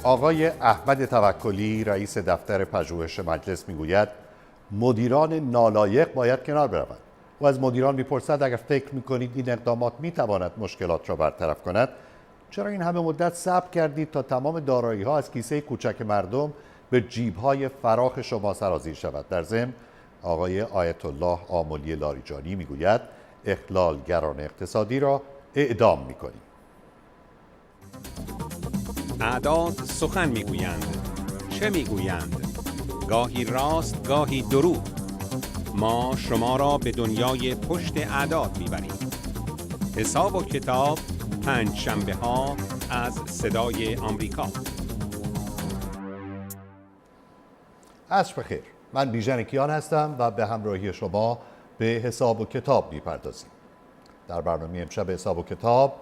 آقای احمد توکلی رئیس دفتر پژوهش مجلس میگوید مدیران نالایق باید کنار بروند. و از مدیران میپرسد اگر فکر میکنید این اقدامات میتواند مشکلات را برطرف کند، چرا این همه مدت صبر کردید تا تمام دارایی ها از کیسه کوچک مردم به جیب های فراخ شما سرازیر شود؟ در ضمن آقای آیت الله آملی لاریجانی میگوید اخلالگران اقتصادی را اعدام میکنیم. اعداد سخن میگویند. چه میگویند؟ گاهی راست، گاهی دروغ. ما شما را به دنیای پشت اعداد میبریم. حساب و کتاب پنجشنبه ها از صدای آمریکا. عصر بخیر، من بیژن کیان هستم و به همراهی شما به حساب و کتاب میپردازیم. در برنامه امشب حساب و کتاب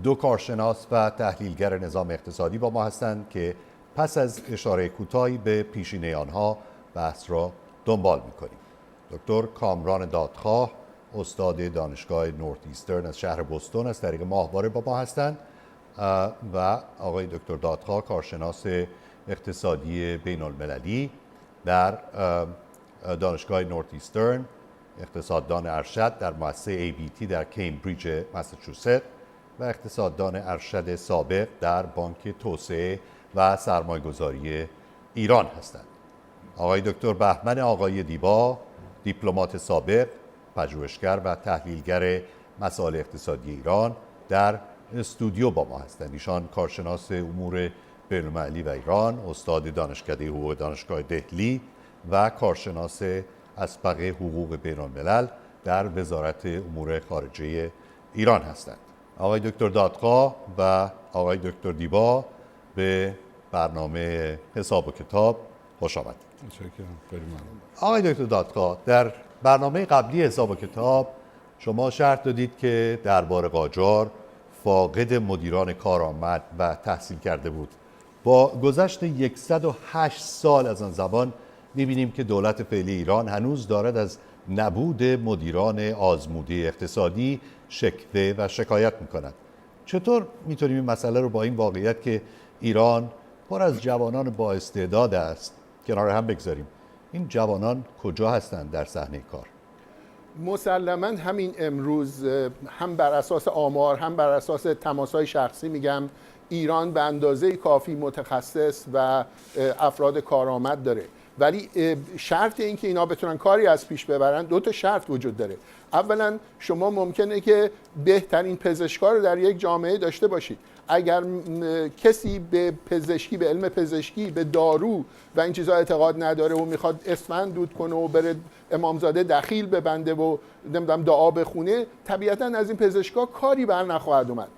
دو کارشناس و تحلیلگر نظام اقتصادی با ما هستند که پس از اشاره کوتاهی به پیشینه آنها بحث را دنبال میکنیم. دکتر کامران دادخواه استاد دانشگاه نورت ایسترن از شهر بوستون از طریق ماهواره با ما هستند و آقای دکتر دادخواه کارشناس اقتصادی بین المللی در دانشگاه نورت ایسترن، اقتصاددان ارشد در مؤسسه ABT در کمبریج ماساچوست و اقتصاددان ارشد سابق در بانک توسعه و سرمایه‌گذاری ایران هستند. آقای دکتر بهمن آقای دیبا دیپلمات سابق، پژوهشگر و تحلیلگر مسائل اقتصادی ایران در استودیو با ما هستند. ایشان کارشناس امور بین‌المللی و ایران، استاد دانشکده حقوق دانشگاه دهلی و کارشناس اسبق حقوق بین‌الملل در وزارت امور خارجه ایران هستند. آقای دکتر دادخواه و آقای دکتر دیبا به برنامه حساب و کتاب خوش آمدید. آقای دکتر دادخواه، در برنامه قبلی حساب و کتاب شما شرح دادید که دربار قاجار فاقد مدیران کارآمد و تحصیل کرده بود. با گذشت 108 سال از آن زمان می‌بینیم که دولت فعلی ایران هنوز دارد از نبود مدیران آزموده اقتصادی شکوه و شکایت می‌کند. چطور می‌تونیم این مسئله رو با این واقعیت که ایران پر از جوانان با استعداد است کنار هم بگذاریم؟ این جوانان کجا هستند در صحنه کار؟ مسلماً همین امروز هم بر اساس آمار هم بر اساس تماس‌های شخصی میگم ایران به اندازه کافی متخصص و افراد کارآمد داره، ولی شرط این که اینا بتونن کاری از پیش ببرن دو تا شرط وجود داره. اولا شما ممکنه که بهترین پزشکار رو در یک جامعه داشته باشید. اگر کسی به پزشکی، به علم پزشکی، به دارو و این چیزها اعتقاد نداره و میخواد اسفند دود کنه و بره امامزاده دخیل ببنده و نمیدونم دعا بخونه، طبیعتاً از این پزشکا کاری بر نخواهد اومد.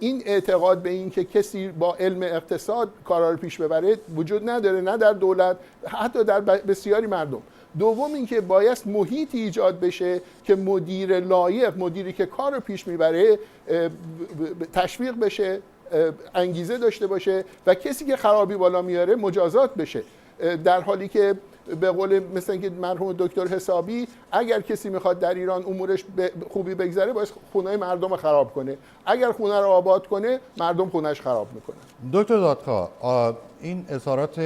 این اعتقاد به این که کسی با علم اقتصاد کارا رو پیش ببره وجود نداره، نه در دولت، حتی در بسیاری مردم. دوم اینکه باید محیطی ایجاد بشه که مدیر لایق، مدیری که کار رو پیش میبره تشویق بشه، انگیزه داشته باشه و کسی که خرابی بالا میاره مجازات بشه. در حالی که به قول مثل اینکه مرحوم دکتر حسابی اگر کسی میخواد در ایران امورش خوبی بگذره باید خونه مردم رو خراب کنه، اگر خونه رو آباد کنه مردم خونهش خراب میکنه. دکتر دادخواه، این اظهارات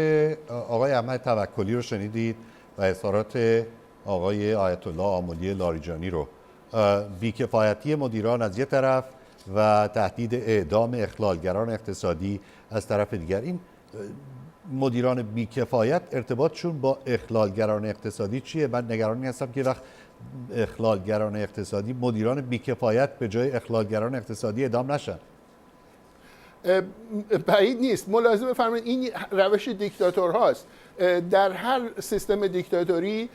آقای احمد توکلی رو شنیدید و اظهارات آقای آیت الله آملی لاریجانی رو، بیکفایتی مدیران از یه طرف و تهدید اعدام اخلالگران اقتصادی از طرف دیگر. این مدیران بیکفایت ارتباطشون با اخلالگران اقتصادی چیه؟ من نگران هستم که وقت اخلالگران اقتصادی مدیران بیکفایت به جای اخلالگران اقتصادی اعدام نشن. بعید نیست. ملاحظه بفرمایید این روش دیکتاتور هاست. در هر سیستم دیکتاتوری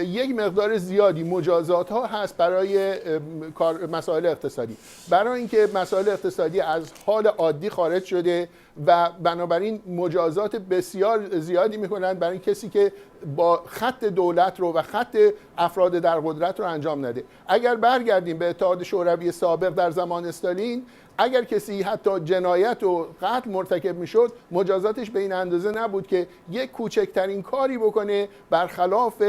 یک مقدار زیادی مجازات ها هست برای مسائل اقتصادی. برای اینکه مسائل اقتصادی از حال عادی خارج شده و بنابراین مجازات بسیار زیادی میکنند برای کسی که با خط دولت رو و خط افراد در قدرت رو انجام نده. اگر برگردیم به اتحاد شوروی سابق در زمان استالین، اگر کسی حتی جنایت و قتل مرتکب میشد مجازاتش به این اندازه نبود که یک کوچکترین کاری بکنه برخلاف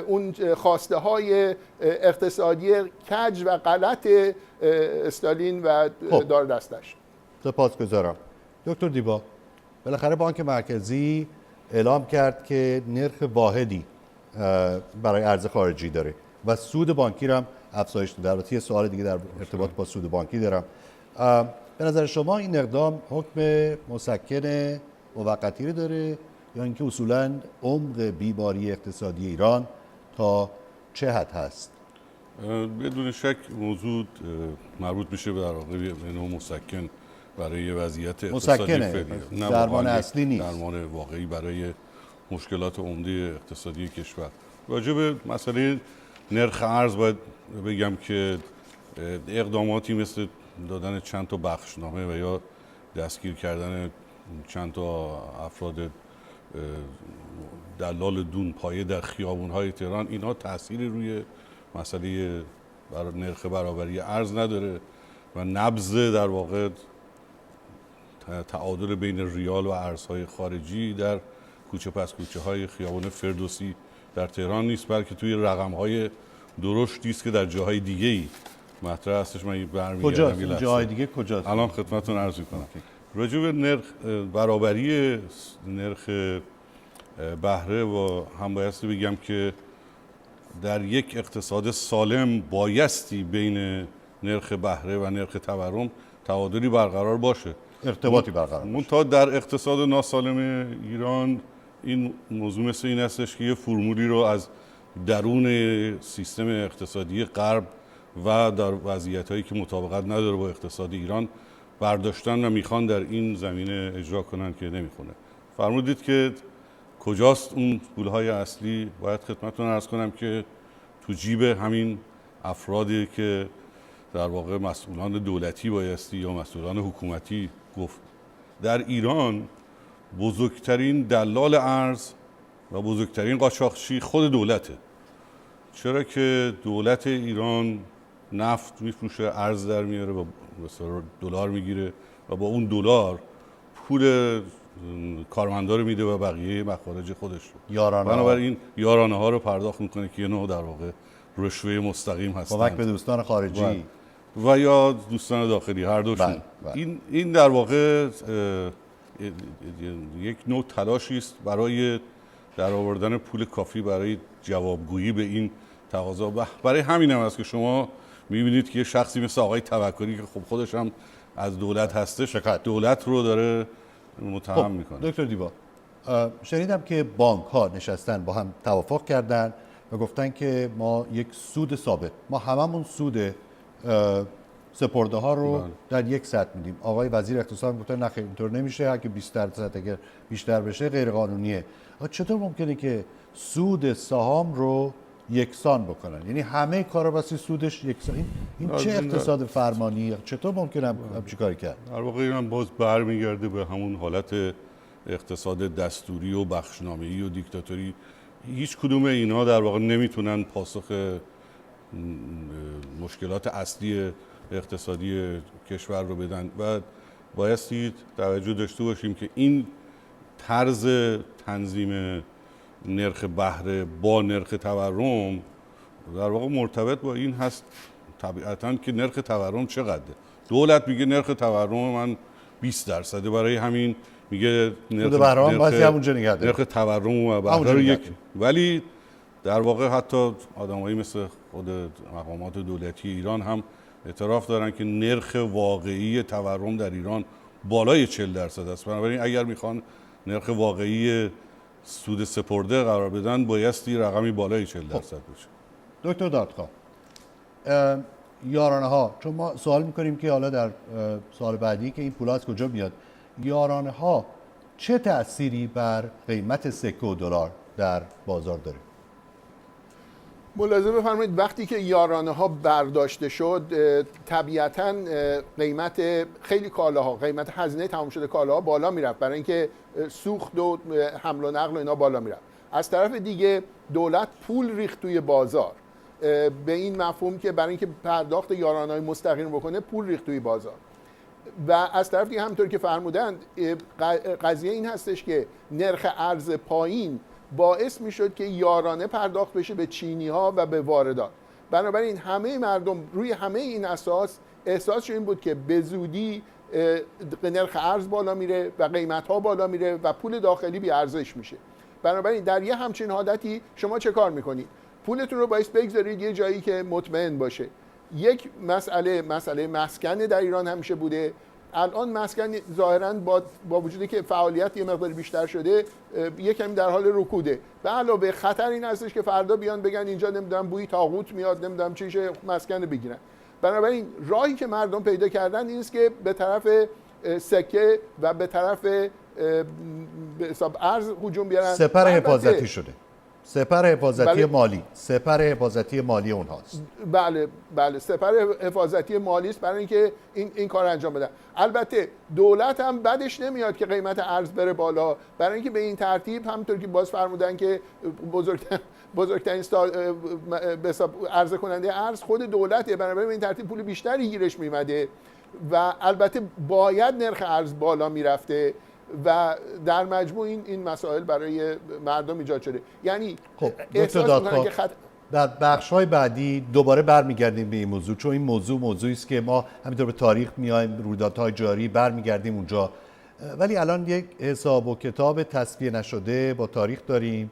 اون خواسته های اقتصادی کج و غلط استالین و دار دستش. سپاسگزارم. دکتر دیبا، بالاخره بانک مرکزی اعلام کرد که نرخ واحدی برای ارز خارجی داره و سود بانکی رو هم افزایش داده. البته یه سوال دیگه در ارتباط با سود بانکی دارم. به نظر شما این اقدام حکم مسکن موقتی رو داره یا اینکه اصولاً عمق بیماری اقتصادی ایران تا چه حد هست؟ بدون شک موضوع مربوط میشه به در واقع به نوع مسکن برای وضعیت اقتصادی مسکنه، فعلی. نه، درمان واقعاً اصلی نیست. درمان واقعی برای مشکلات عمده اقتصادی کشور. راجع به مسئله نرخ ارز باید بگم که اقداماتی مثل دادن چند تا بخشنامه و یا دستگیر کردن چند تا افراد دلال دون پایه در خیابون‌های تهران، اینها تأثیری روی مسئله نرخ برابری ارز نداره و نبض در واقع تعادل بین ریال و ارزهای خارجی در کوچه پس کوچه های خیابان فردوسی در تهران نیست، بلکه توی رقم‌های درشتی است که در جاهای دیگه‌ای مطرح هستش. من برمیگردم کجاست؟ جاهای دیگه کجاست؟ الان خدمتتون عرض می‌کنم. راجع به نرخ برابری نرخ بهره و هم بایستی بگم که در یک اقتصاد سالم بایستی بین نرخ بهره و نرخ تورم تعادلی برقرار باشه، ارتباطی برقرار باشه. منتها در اقتصاد ناسالم ایران این موضوع مثل این هستش که یه فرمولی رو از درون سیستم اقتصادی غرب و در وضعیت‌هایی که مطابقت نداره با اقتصاد ایران برداشتن و میخوان در این زمینه اجرا کنن که نمیخونه. فرمودید که کجاست اون پولهای اصلی؟ باید خدمتتون عرض کنم که تو جیب همین افرادی که در واقع مسئولان دولتی بایستی یا مسئولان حکومتی گفت. در ایران بزرگترین دلال ارز و بزرگترین قاچاقچی خود دولته. چرا که دولت ایران نفت میفروشه، ارز در میاره و مثلا دلار میگیره و با اون دلار پول کارمندا رو میده و بقیه مخارج خودش رو. بنابراین یارانه ها رو پرداخت میکنه که یه نوع در واقع رشوه مستقیم هستن. کمک به دوستان خارجی و یا دوستان داخلی، هر دوشون. این در واقع یک نوع تلاشی است برای در آوردن پول کافی برای جوابگویی به این تقاضا. برای همین هم است که شما میبینید که یه شخصی مثل آقای توکلی که خب خودش هم از دولت هستش، دولت رو داره متهم میکنه. دکتر دیبا، شنیدم که بانک ها نشستن با هم توافق کردن و گفتن که ما یک سود ثابت، ما هممون سود سپرده ها رو در یک سطح میدیم. آقای وزیر اقتصاد گفته نه اینطور نمیشه، اگه 20% اگر بیشتر بشه غیر قانونیه. چطور ممکنه که سود سهام رو یکسان بکنن؟ یعنی همه کارآمد سودش یکسان. این چه اقتصاد فرمانیه؟ چطور ممکنه همچین کاری کرد؟ در واقع این باز برمیگرده به همون حالت اقتصاد دستوری و بخشنامه‌ای و دیکتاتوری. هیچ کدوم اینا در واقع نمیتونن پاسخ مشکلات اصلی اقتصادی کشور رو بدن و بایستی توجه داشته باشیم که این طرز تنظیم نرخ بهره با نرخ تورم در واقع مرتبط با این هست طبیعتاً که نرخ تورم چقدره. دولت میگه نرخ تورم من 20%، برای همین میگه نرخ تورم و بهره رو یک. ولی در واقع حتی آدمایی مثل خود مقامات دولتی ایران هم اعتراف دارن که نرخ واقعی تورم در ایران بالای 40% است. بنابراین اگر میخوان نرخ واقعی سود سپرده قرار بدن بایستی رقمی بالای 40% باشه. دکتر دادخواه، یارانه ها، چون ما سوال میکنیم که حالا در سوال بعدی که این پول از کجا میاد، یارانه ها چه تأثیری بر قیمت سکه و دلار در بازار داره؟ ملاحظه بفرمایید وقتی که یارانه ها برداشته شد طبیعتاً قیمت خیلی کالاها، قیمت هزینه تمام شده کالاها بالا میرفت، برای اینکه سوخت و حمل و نقل و اینا بالا میرفت. از طرف دیگه دولت پول ریخت توی بازار به این مفهوم که برای اینکه پرداخت یارانه‌های مستقیم بکنه پول ریخت توی بازار. و از طرف دیگه همونطور که فرمودند قضیه این هستش که نرخ ارز پایین باعث میشد که یارانه پرداخت بشه به چینی ها و به واردات. بنابراین همه مردم روی همه این اساس احساسشون این بود که به زودی نرخ ارز بالا میره و قیمت ها بالا میره و پول داخلی بی ارزش میشه. بنابراین در یه همچین حالتی شما چه کار میکنید؟ پولتون رو باید بگذارید یه جایی که مطمئن باشه. یک مسئله مسکن در ایران همیشه بوده. الان مسکن ظاهراً با وجودی که فعالیت یه مقدار بیشتر شده یه کمی در حال رکوده و علاوه خطر این هستش که فردا بیان بگن اینجا نمیدونم بوی طاغوت میاد، نمیدونم چیشه، مسکن بگیرن. بنابراین راهی که مردم پیدا کردن این است که به طرف سکه و به طرف حساب ارز هجوم بیارن. سپر حفاظتی شده، سپر حفاظتی بله. مالی، سپر حفاظتی مالی اونهاست. بله سپر حفاظتی مالی است برای اینکه این کار انجام بدن. البته دولت هم بدش نمیاد که قیمت ارز بره بالا، برای اینکه به این ترتیب همونطور که باز فرمودن که بزرگترین عرضه کننده ارز خود دولته، بنابراین به این ترتیب پول بیشتری گیرش میمده و البته باید نرخ ارز بالا میرفته و در مجموع این مسائل برای مردم ایجاد شده. یعنی خب احساس می‌کنن که در بخش‌های بعدی دوباره برمیگردیم به این موضوع، چون این موضوعی است که ما همینطور به تاریخ میایم، رویدادهای جاری برمیگردیم اونجا، ولی الان یک حساب و کتاب تصفیه نشده با تاریخ داریم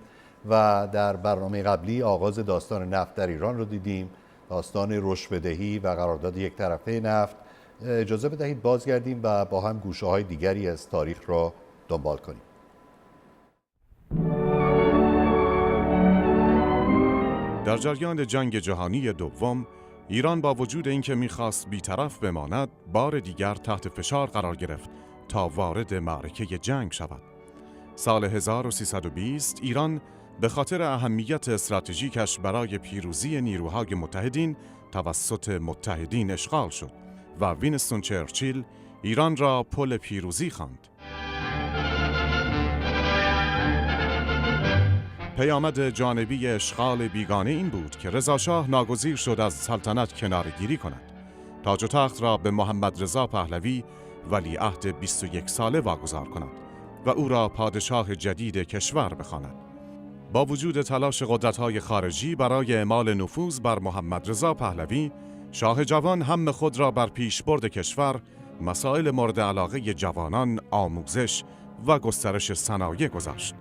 و در برنامه قبلی آغاز داستان نفت در ایران رو دیدیم، داستان رشوه‌دهی و قرارداد یک طرفه نفت. اجازه بدهید بازگردیم و با هم گوشه‌های دیگری از تاریخ را دنبال کنیم. در جریان جنگ جهانی دوم، ایران با وجود اینکه می‌خواست بی‌طرف بماند، بار دیگر تحت فشار قرار گرفت تا وارد معرکه جنگ شود. سال 1320 ایران به خاطر اهمیت استراتژیکش برای پیروزی نیروهای متحدین توسط متحدین اشغال شد و وینستون چرچیل ایران را پل پیروزی خواند. پیامد جانبی اشغال بیگانه این بود که رضا شاه ناگزیر شد از سلطنت کناره‌گیری کند. تاج و تخت را به محمد رضا پهلوی ولیعهد 21 ساله واگذار کند و او را پادشاه جدید کشور بخواند. با وجود تلاش قدرت‌های خارجی برای اعمال نفوذ بر محمد رضا پهلوی، شاه جوان هم خود را بر پیشبرد کشور، مسائل مورد علاقه جوانان، آموزش و گسترش صنایع گذاشت.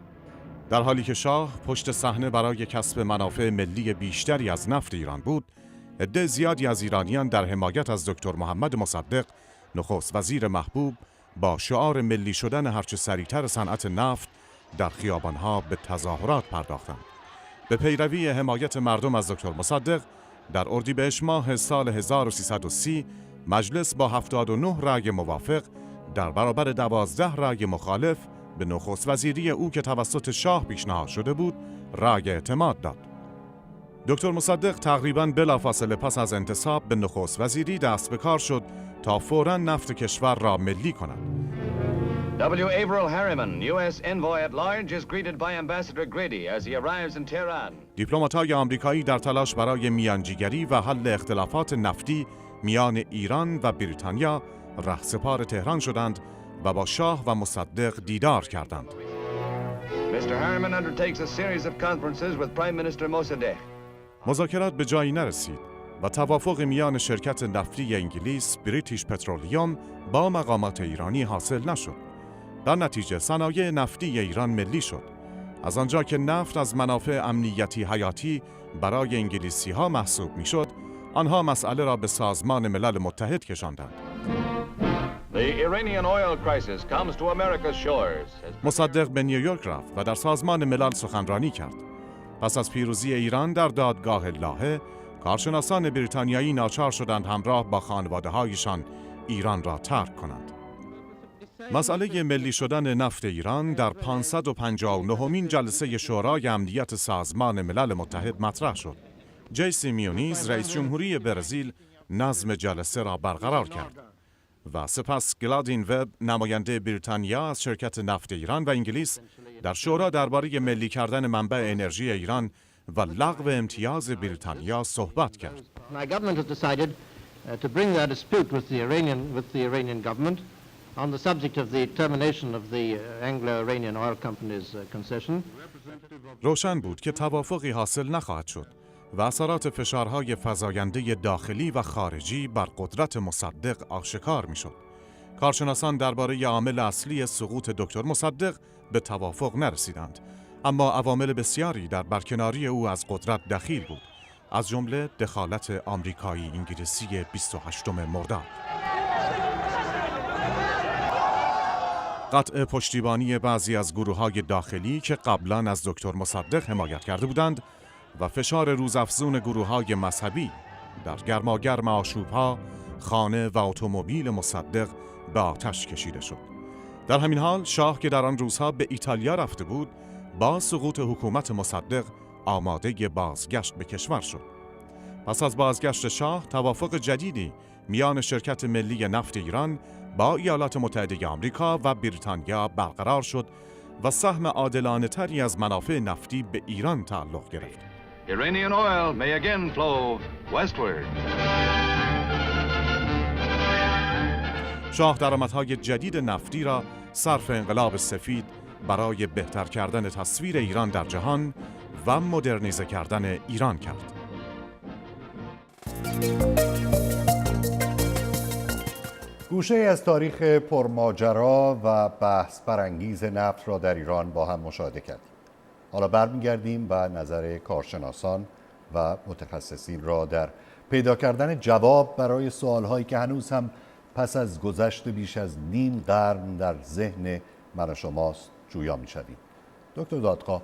در حالی که شاه پشت صحنه برای کسب منافع ملی بیشتری از نفت ایران بود، عده زیادی از ایرانیان در حمایت از دکتر محمد مصدق، نخست وزیر محبوب، با شعار ملی شدن هرچه سریعتر صنعت نفت در خیابانها به تظاهرات پرداختند. به پیروی حمایت مردم از دکتر مصدق، در اردیبهشت ماه سال 1330 مجلس با 79 رأی موافق در برابر 12 رأی مخالف به نخست وزیری او که توسط شاه پیشنهاد شده بود رأی اعتماد داد. دکتر مصدق تقریباً بلافاصله پس از انتصاب به نخست وزیری دست به کار شد تا فوراً نفت کشور را ملی کند. W. Averill Harriman, U.S. envoy at large, is greeted by Ambassador Grady as he arrives in Tehran. دیپلمات‌های آمریکایی در تلاش برای میانجیگری و حل اختلافات نفتی میان ایران و بریتانیا رهسپار تهران شدند و با شاه و مصدق دیدار کردند. Mr. Harriman undertakes a series of conferences with Prime Minister Mossadegh. مذاکرات به جایی نرسید و توافق میان شرکت نفتی انگلیس بریتیش پترولیوم با مقامات ایرانی حاصل نشد. در نتیجه صنایع نفتی ایران ملی شد. از آنجا که نفت از منافع امنیتی حیاتی برای انگلیسی‌ها محسوب میشد، آنها مسئله را به سازمان ملل متحد کشاندند. The Iranian oil crisis comes to America's shores. مصدق به نیویورک رفت و در سازمان ملل سخنرانی کرد. پس از پیروزی ایران در دادگاه لاهه، کارشناسان بریتانیایی ناچار شدند همراه با خانواده‌هایشان ایران را ترک کنند. مسئله ملی شدن نفت ایران در 559مین جلسه شورای امنیت سازمان ملل متحد مطرح شد. جیسی میونیز رئیس جمهوری برزیل نظم جلسه را برقرار کرد و سپس گلادین وب نماینده بریتانیا از شرکت نفت ایران و انگلیس در شورا درباره ملی کردن منبع انرژی ایران و لغو امتیاز بریتانیا صحبت کرد. My government has decided to bring their dispute with the Iranian government on the subject of the termination of the Anglo-Iranian Oil Company's concession. روشن بود که توافقی حاصل نخواهد شد و اثرات فشارهای فزاینده داخلی و خارجی بر قدرت مصدق آشکار می‌شد. کارشناسان درباره عامل اصلی سقوط دکتر مصدق به توافق نرسیدند، اما عوامل بسیاری در برکناری او از قدرت دخیل بود، از جمله دخالت آمریکایی انگلیسی 28 مرداد. قطع پشتیبانی بعضی از گروه‌های داخلی که قبلا از دکتر مصدق حمایت کرده بودند و فشار روزافزون گروه‌های مذهبی در گرماگرم آشوب‌ها خانه و اتومبیل مصدق به آتش کشیده شد. در همین حال شاه که در آن روزها به ایتالیا رفته بود، با سقوط حکومت مصدق آماده بازگشت به کشور شد. پس از بازگشت شاه، توافق جدیدی میان شرکت ملی نفت ایران با ایالات متحده آمریکا و بریتانیا برقرار شد و سهم عادلانه تری از منافع نفتی به ایران تعلق گرفت. Iranian oil may again flow westward. شاه درآمدهای جدید نفتی را صرف انقلاب سفید برای بهتر کردن تصویر ایران در جهان و مدرنیزه کردن ایران کرد. گوشه از تاریخ پرماجرا و بحث برانگیز نفت را در ایران با هم مشاهده کردیم. حالا برمیگردیم و نظر کارشناسان و متخصصین را در پیدا کردن جواب برای سوالهایی که هنوز هم پس از گذشت بیش از نیم قرن در ذهن من و شماست جویا می‌شویم. دکتر دادخواه،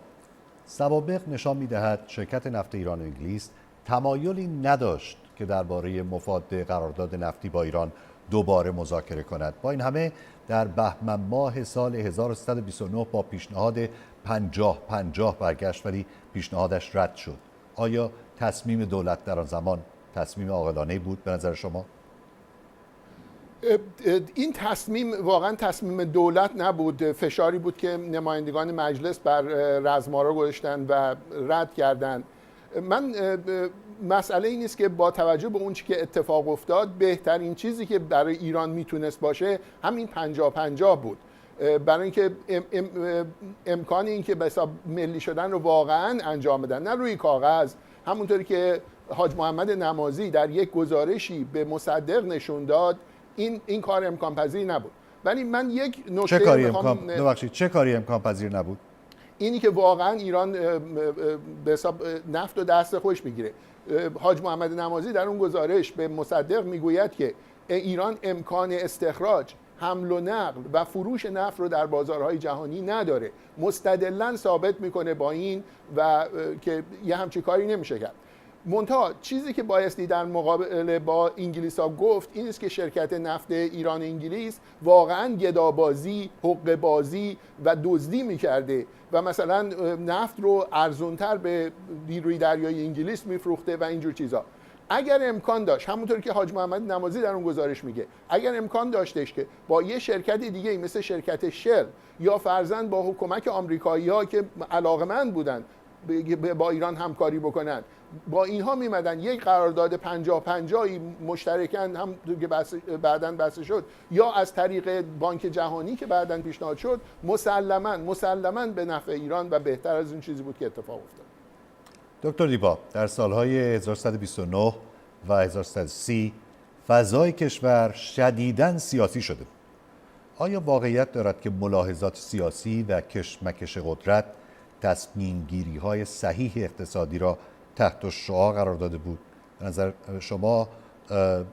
سوابق نشان می‌دهد شرکت نفت ایران انگلیس تمایلی نداشت که درباره مفاد قرارداد نفتی با ایران دوباره مذاکره کند. با این همه در بهمن ماه سال 1329 با پیشنهاد 50-50 برگشت، ولی پیشنهادش رد شد. آیا تصمیم دولت در آن زمان تصمیم عاقلانه‌ای بود به نظر شما؟ این تصمیم واقعا تصمیم دولت نبود، فشاری بود که نمایندگان مجلس بر رزمارا گذاشتن و رد کردند. مسئله این است که با توجه به اون چیزی که اتفاق افتاد، بهترین چیزی که برای ایران میتونست باشه همین 50-50 بود، برای اینکه امکان این که به حساب ملی شدن رو واقعا انجام بدن، نه روی کاغذ، همونطوری که حاج محمد نمازی در یک گزارشی به مصدق نشون داد، این کار امکان پذیر نبود. ولی من یک نکته چه کاری امکان پذیر نبود؟ اینی که واقعا ایران به حساب نفت و دست خوش بگیره. حاج محمد نمازی در اون گزارش به مصدق میگوید که ایران امکان استخراج، حمل و نقل و فروش نفت رو در بازارهای جهانی نداره. مستدلن ثابت میکنه با این و که یه همچین کاری نمیشه کرد. منتها چیزی که بایستی در مقابله با انگلیس ها گفت این است که شرکت نفت ایران انگلیس واقعا گدابازی، حقه بازی و دزدی میکرده و مثلا نفت رو ارزونتر به نیروی دریایی انگلیس میفروخته و اینجور چیزا. اگر امکان داشت، همونطور که حاج محمد نمازی در اون گزارش میگه، اگر امکان داشتش که با یه شرکت دیگه مثل شرکت شل یا فرضاً با کمک آمریکایی‌ها که علاقه‌مند بودن با ایران همکاری بکنن، با اینها میمدن یک قرارداد 50-50 مشترکاً هم که بعداً بحث شد یا از طریق بانک جهانی که بعداً پیشنهاد شد، مسلماً به نفع ایران و بهتر از اون چیزی بود که اتفاق افتاد. دکتر دیبا، در سالهای 1129 و 1130 فضای کشور شدیداً سیاسی شده بود. آیا واقعیت دارد که ملاحظات سیاسی و کشمکش قدرت تصمیم گیری های صحیح اقتصادی را تحت شعاع قرار داده بود؟ به نظر شما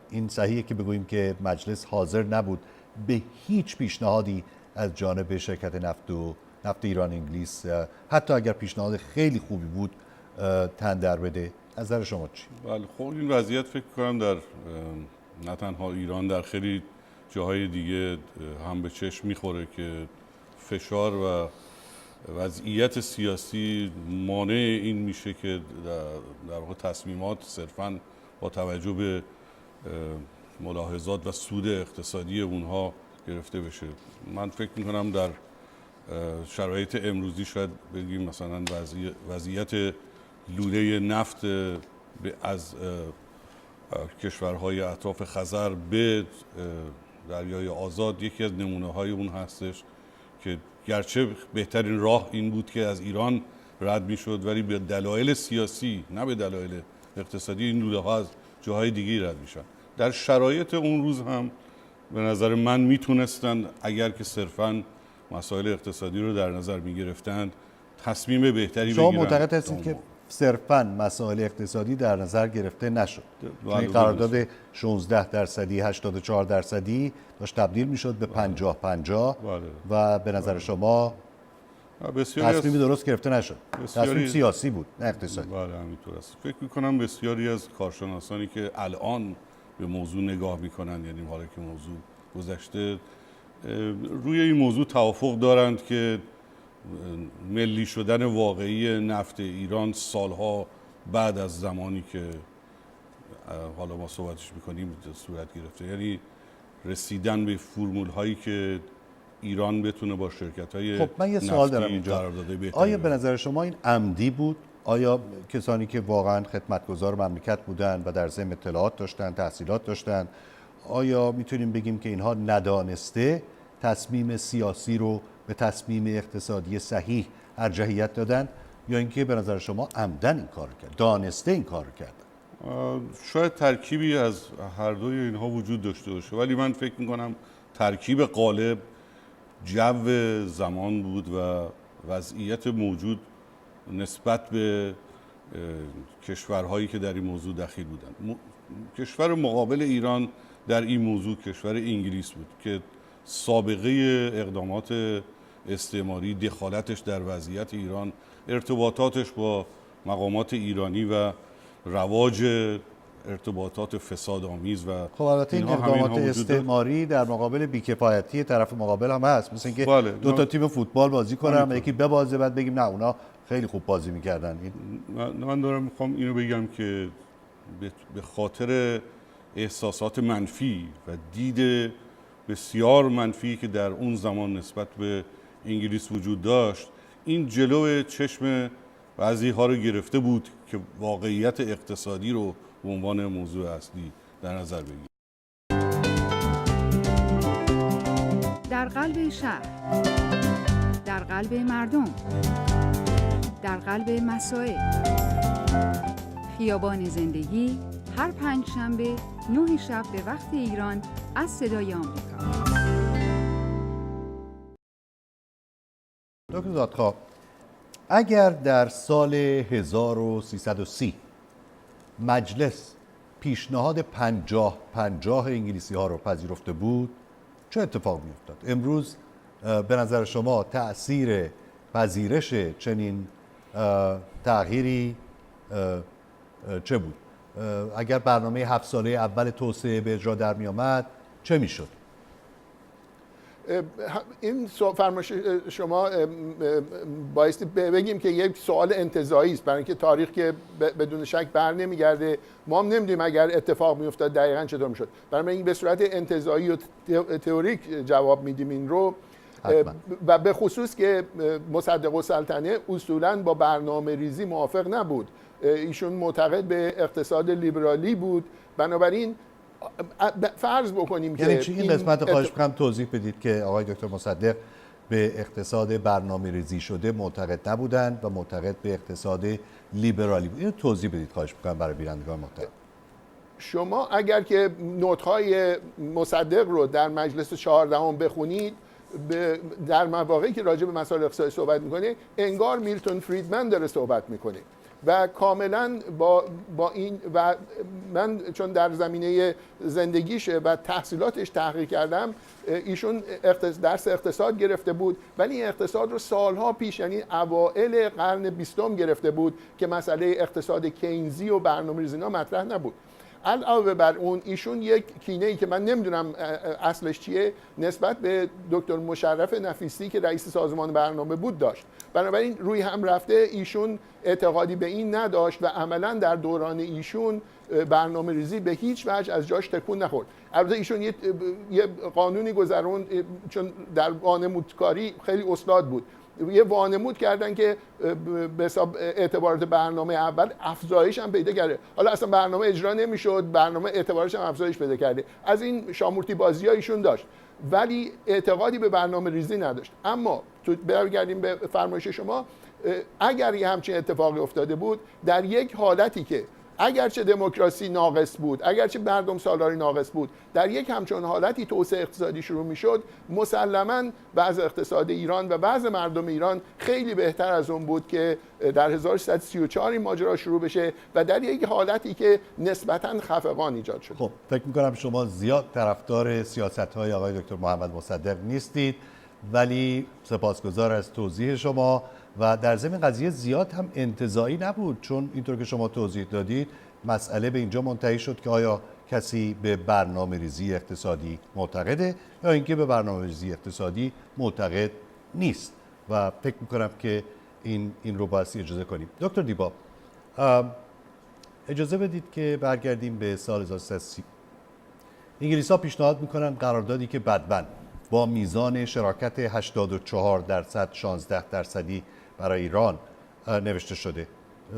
این صحیحه که بگوییم که مجلس حاضر نبود به هیچ پیشنهادی از جانب شرکت نفت ایران انگلیس، حتی اگر پیشنهاد خیلی خوبی بود، تن در بده؟ نظر شما چی؟ بله، خب این وضعیت فکر کنم در نه تنها ایران، در خیلی جاهای دیگه هم به چشم میخوره که فشار و وضعیت سیاسی مانع این میشه که در واقع تصمیمات صرفاً با توجه به ملاحظات و سود اقتصادی اونها گرفته بشه. من فکر میکنم در شرایط امروزی شاید بگیم مثلا وضعیت لوله نفت از کشورهای اطراف خزر به دریای آزاد یکی از نمونه‌های اون هستش که گرچه بهترین راه این بود که از ایران رد میشد، ولی به دلایل سیاسی نه به دلایل اقتصادی این لوله ها از جاهای دیگه رد میشن. در شرایط اون روز هم به نظر من میتونستن اگر که صرفاً مسائل اقتصادی رو در نظر میگرفتند تصمیم بهتری بگیرن. شما معتقد هستید که صرفاً مسائل اقتصادی در نظر گرفته نشد؟ بله، این قرارداد 16% 84% داشت تبدیل میشد به 50-50 بله. و به نظر شما تصمیمی درست گرفته نشد. تصمیم سیاسی بود نه اقتصادی. بله همینطور است. فکر میکنم بسیاری از کارشناسانی که الان به موضوع نگاه میکنن، یعنی حالا که موضوع گذشته، روی این موضوع توافق دارند که ملی شدن واقعی نفت ایران سالها بعد از زمانی که حالا ما صحبتش میکنیم صورت گرفته، یعنی رسیدن به فرمول هایی که ایران بتونه با شرکت های خب من یه سوال دارم اینجا. آیا به نظر شما این عمدی بود؟ آیا کسانی که واقعا خدمتگزار مملکت بودن و در ضمن اطلاعات داشتن، تحصیلات داشتن، آیا میتونیم بگیم که اینها ندانسته تصمیم سیاسی رو به تصمیم اقتصادی صحیح ارجحیت دادن، یا اینکه به نظر شما عمدن این کار کرد، دانسته این کار کرد؟ شاید ترکیبی از هر دوی اینها وجود داشته باشه، ولی من فکر میکنم ترکیب غالب جو زمان بود و وضعیت موجود نسبت به کشورهایی که در این موضوع دخیل بودند. کشور مقابل ایران در این موضوع کشور انگلیس بود که سابقه اقدامات استعماری، دخالتش در وضعیت ایران، ارتباطاتش با مقامات ایرانی و رواج ارتباطات فسادآمیز و خب البته این اقدامات استعماری در مقابل بی‌کفایتی طرف مقابل هم هست، مثل اینکه بله، دو تا تیم فوتبال بازی کنن و یکی ببازه بعد بگیم نه اونا خیلی خوب بازی می‌کردن. من دارم میخوام اینو بگم که به خاطر احساسات منفی و دید بسیار منفی که در اون زمان نسبت به انگلیس وجود داشت، این جلو چشم بعضی ها رو گرفته بود که واقعیت اقتصادی رو به عنوان موضوع اصلی در نظر بگیرید. در قلب شهر، در قلب مردم، در قلب مسائل، خیابان زندگی، هر پنجشنبه 9 شب به وقت ایران از صدای آمریکا. دکتر زادخواه، اگر در سال 1330 مجلس پیشنهاد 50-50 انگلیسی ها رو پذیرفته بود، چه اتفاق می افتاد؟ امروز به نظر شما تأثیر پذیرش چنین تغییری چه بود؟ اگر برنامه 7 ساله اول توسعه به اجرا در می آمد چه می شد؟ این فرمایش شما بایستی بگیم که یک سوال انتزاعی است، برای اینکه تاریخ که بدون شک بر نمیگرده، ما هم نمیدونیم اگر اتفاق میافتاد دقیقاً چطور میشد. برای این به صورت انتزاعی و تئوریک جواب میدیم این رو. و به خصوص که مصدق السلطنه اصولاً با برنامه ریزی موافق نبود، ایشون معتقد به اقتصاد لیبرالی بود. بنابراین فرض بکنیم یعنی که این قسمت خواهش می‌کنم توضیح بدید که آقای دکتر مصدق به اقتصاد برنامه ریزی شده معتقد نبودند و معتقد به اقتصاد لیبرالی بود. اینو توضیح بدید خواهش می‌کنم برای بینندگان محترم. شما اگر که نوت‌های مصدق رو در مجلس 14 بخونید، در مواقعی که راجع به مسائل اقتصادی صحبت می‌کنه انگار میلتون فریدمن داره صحبت می‌کنه و کاملا با این، و من چون در زمینه زندگیشه و تحصیلاتش تحقیق کردم، ایشون درس اقتصاد گرفته بود، ولی این اقتصاد رو سالها پیش، یعنی اوائل قرن 20 گرفته بود که مسئله اقتصاد کینزی و برنامه‌ریزی مطرح نبود. علاوه بر اون ایشون یک کینه‌ای که من نمیدونم اصلش چیه نسبت به دکتر مشرف نفیسی که رئیس سازمان برنامه بود داشت. بنابراین روی هم رفته ایشون اعتقادی به این نداشت و عملاً در دوران ایشون برنامه ریزی به هیچ وجه از جاش تکون نخورد. البته ایشون یه قانونی گذرون، چون در وانمودکاری خیلی استاد بود، یه وانمود کردن که به حساب اعتبارات برنامه اول افزایش هم پیدا کرده. حالا اصلا برنامه اجرا نمیشد، برنامه اعتبارش هم افزایش پیدا کرده. از این شامورتی بازی ها ایشون داشت، ولی اعتقادی به برنامه ریزی نداشت. اما تو برگردیم به فرمایش شما، اگر یه همچین اتفاقی افتاده بود، در یک حالتی که اگرچه دموکراسی ناقص بود، اگرچه مردم سالاری ناقص بود، در یک همچون حالتی توسعه اقتصادی شروع میشد، مسلماً وضع اقتصاد ایران و وضع مردم ایران خیلی بهتر از اون بود که در 1334 این ماجرا شروع بشه و در یک حالتی که نسبتاً خفقان ایجاد شد. خب فکر می‌کنم شما زیاد طرفدار سیاست‌های آقای دکتر محمد مصدق نیستید، ولی سپاسگزار از توضیح شما و در ضمن قضیه زیاد هم انتزاعی نبود، چون اینطور که شما توضیح دادید مسئله به اینجا منتهی شد که آیا کسی به برنامه‌ریزی اقتصادی معتقده یا اینکه به برنامه‌ریزی اقتصادی معتقد نیست و فکر می‌کنم که این رو باید اجازه کنیم. دکتر دیبا، اجازه بدید که برگردیم به سال 1330. انگلیس‌ها پیشنهاد می‌کنن قراردادی که بعداً با میزان شراکت 84% 16% برای ایران نوشته شده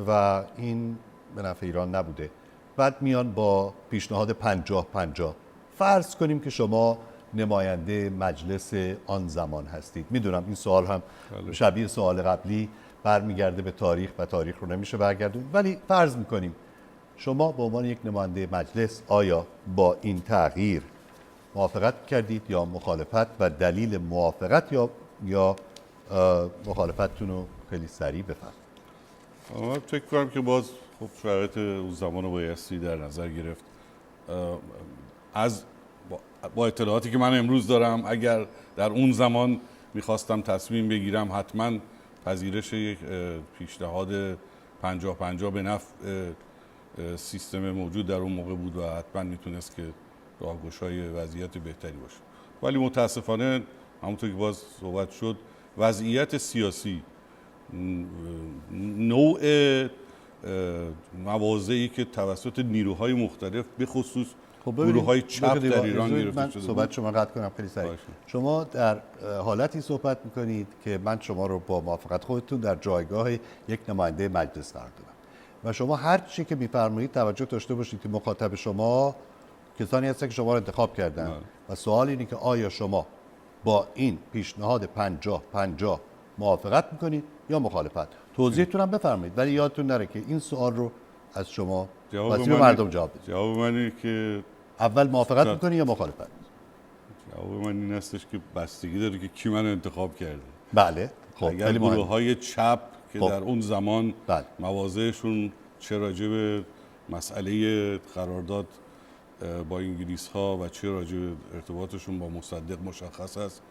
و این به نفع ایران نبوده. بعد میان با پیشنهاد 50-50. فرض کنیم که شما نماینده مجلس آن زمان هستید. میدونم این سوال هم شبیه سوال قبلی برمیگرده به تاریخ و تاریخ رو نمیشه برگردون، ولی فرض میکنیم شما به عنوان یک نماینده مجلس آیا با این تغییر موافقت کردید یا مخالفت و دلیل موافقت یا مخالفتتون رو خیلی سریع بفرمایید. من فکر کنم که باز خب شرایط اون زمان رو بایستی در نظر گرفت. با اطلاعاتی که من امروز دارم، اگر در اون زمان میخواستم تصمیم بگیرم، حتما پذیرش یک پیشنهاد 50-50 به نفع سیستم موجود در اون موقع بود و حتما میتونست که راهگشای وضعیت بهتری باشه. ولی متاسفانه همونطور که باز صحبت شد، وضعیت سیاسی، نوع مواضعی که توسط نیروهای مختلف به خصوص گروه‌های چپ در ایران گرفته شده. صحبت شما قطع کنم خیلی سریع. شما در حالتی صحبت میکنید که من شما رو با موافقت خودتون در جایگاه یک نماینده مجلس قرار دادم و شما هر چی که میفرمایید توجه داشته باشید که مخاطب شما کسانی هستن که شما رو انتخاب کردن و سوال اینه که آیا شما با این پیشنهاد 50-50 موافقت میکنید یا مخالفت؟ توضیحتون هم بفرمایید، ولی یادتون نره که این سوال رو از شما واسه مردم جواب بدید. جواب من اینه که اول موافقت میکنی یا مخالفت؟ جواب من این هستش که بستگی داره که کی منو انتخاب کرده. بله. خب اگر گروه‌های چپ که در اون زمان مواضعشون چه راجع به مسئله قرارداد با انگلیس ها و چه راجع به ارتباطشون با مصدق مشخص است.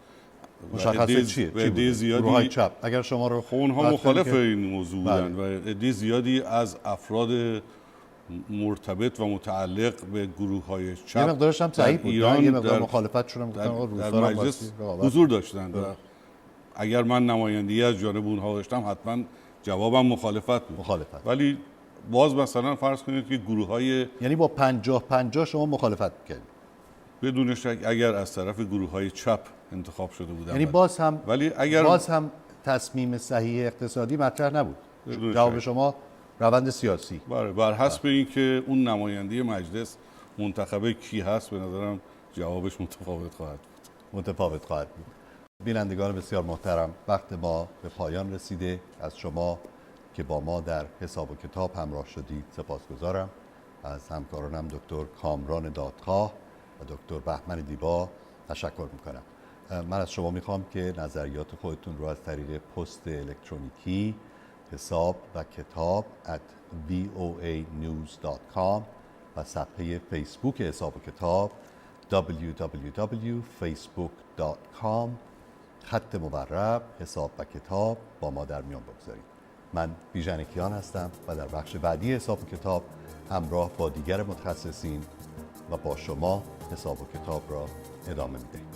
مشخصه چیه؟ عده زیادی گروه‌های چپ اگر شما رو اونها مخالف این موضوع بودن و عده زیادی از افراد مرتبط و متعلق به گروه‌های چپ یه مقدارش هم صحیح بود، یه مقدار مخالفتشون هم در مجلس حضور داشتند و اگر من نمایندگی از جانب اونها داشتم حتما جوابم مخالفت بود. ولی باز مثلا فرض کنید که گروه‌های یعنی با 50-50 شما مخالفت می‌کردید بدون شک اگر از طرف گروه‌های چپ انتخاب شده بودن، یعنی باز هم ولی اگر باز هم تصمیم صحیح اقتصادی مطرح نبود. جواب شما روند سیاسی. بر حسب اینکه اون نماینده مجلس منتخب کی هست به نظرم جوابش متفاوت خواهد بود. بینندگان بسیار محترم، وقت ما به پایان رسیده. از شما که با ما در حساب و کتاب همراه شدید سپاسگزارم. از همکارانم دکتر کامران دادخواه و دکتر بهمن دیبا تشکر میکنم. من از شما میخوام که نظریات خودتون رو از طریق پست الکترونیکی حساب و کتاب @voanews.com و صفحه فیسبوک حساب و کتاب www.facebook.com حساب و کتاب با ما در میان بگذارید. من بیژن کیان هستم و در بخش بعدی حساب و کتاب همراه با دیگر متخصصین و با شما حساب و کتاب را ادامه میدهیم.